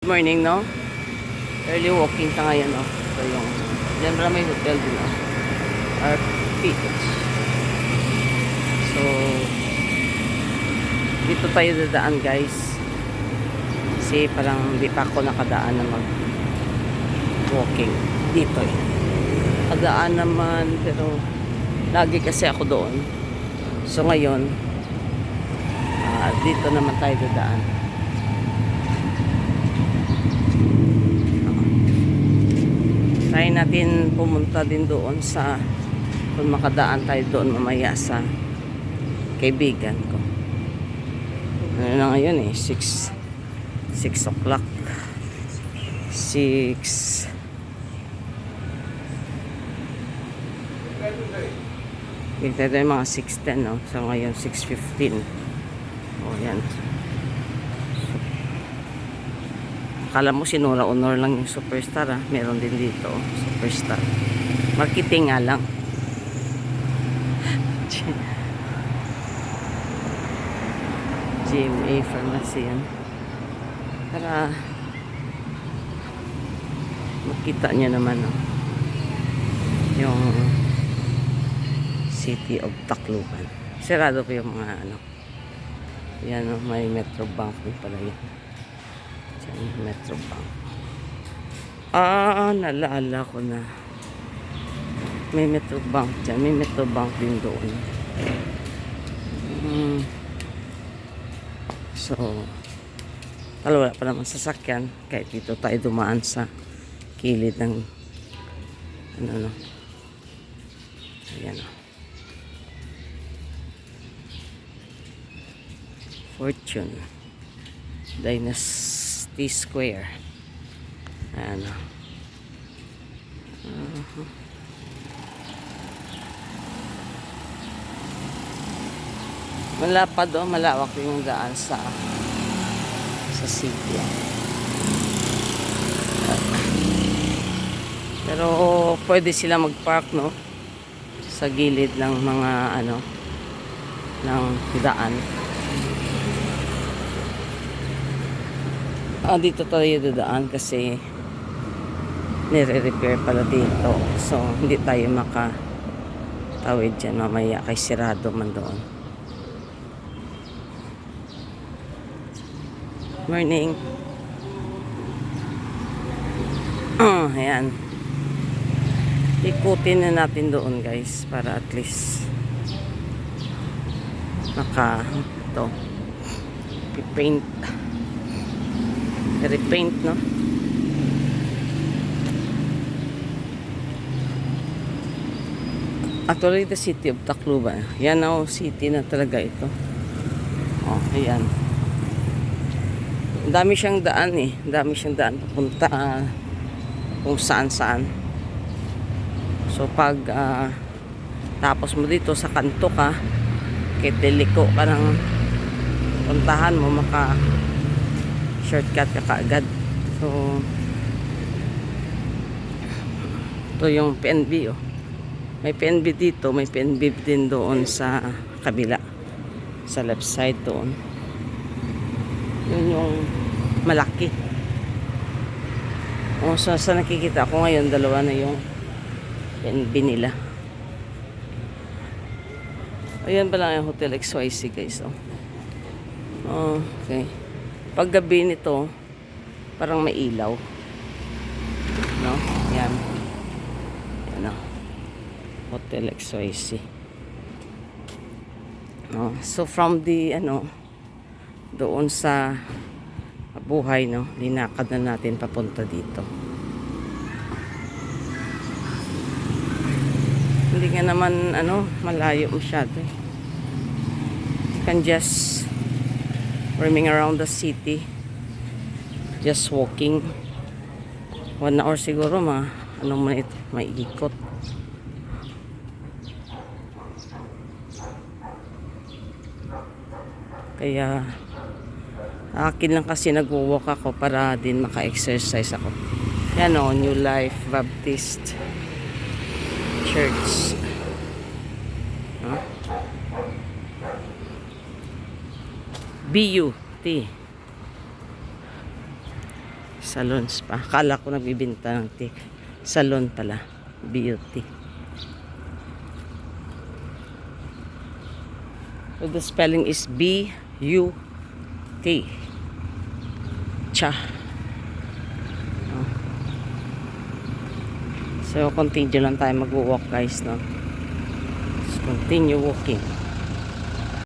Good morning, no? Early walking ta ngayon, no? So, yung, dyan pala may hotel din, no? RPH. So, dito tayo dadaan, guys. Kasi parang hindi pa ako nakadaan na mag-walking dito, eh. Kadaan naman, pero lagi kasi ako doon. So, ngayon, dito naman tayo dadaan. Try natin pumunta din doon sa kung makadaan tayo doon mamaya sa kaibigan ko. Ano na ngayon eh, 6 o'clock. 6 Ito yung mga 6:10, no? So ngayon 6:15. Oh, yan. Akala mo sinura honor lang yung superstar, ha? Meron din dito, oh, superstar. Marketing nga lang. GMA Pharmacy yan. Para makita nyo naman, oh, yung City of Tacloban. Sarado po yung mga ano. Yan, oh, may Metro Bank din pala yan. Metro Bank. Naalala ko na. May Metro Bank dyan. May Metro Bank din doon. So, wala pa naman sasakyan. Kahit dito tayo dumaan sa kilid ng ano. Ayan, o. Fortune Dynasty Square. Ano. Malapad, oh, malawak yung daan sa city. Pero pwede sila mag-park, no, sa gilid ng mga ano ng daan. Dito tayo dadaan kasi nire-repair pala dito. So, hindi tayo makatawid dyan mamaya kay sirado man doon. Morning. Ayan. Ikutin na natin doon, guys, para at least ito repaint, no? Actually, the City of Tacloban. Yan, oh, city na talaga ito. Oh, ayan. Dami siyang daan, eh. Dami siyang daan papunta kung saan-saan. So, pag tapos mo dito sa kanto ka, kitiliko ka ng puntahan mo, shortcut ka kaagad. So, ito yung PNB, oh. May PNB dito, may PNB din doon sa kabila, sa left side doon. Yun yung malaki. O, sa nakikita ko ngayon, dalawa na yung PNB nila. Ayan pala yung Hotel XYZ, guys, oh. Okay. Pag gabi nito, parang may ilaw, no? Yan. Yan, oh. Hotel XYZ. No? So from the doon sa buhay, no, linakad na natin papunta dito. Hindi nga naman malayo masyado, eh. You can just roaming around the city, just walking 1 hour siguro, may ikot. Kaya akin lang kasi nag-walk ako para din maka-exercise ako. Yan, o, New Life Baptist Church. BUT. Salon spa. Akala ko nagbibinta ng tik. Salon pala. Beauty. So the spelling is B-U-T. Cha. Oh. So continue lang tayo mag-walk guys, no? Just continue walking.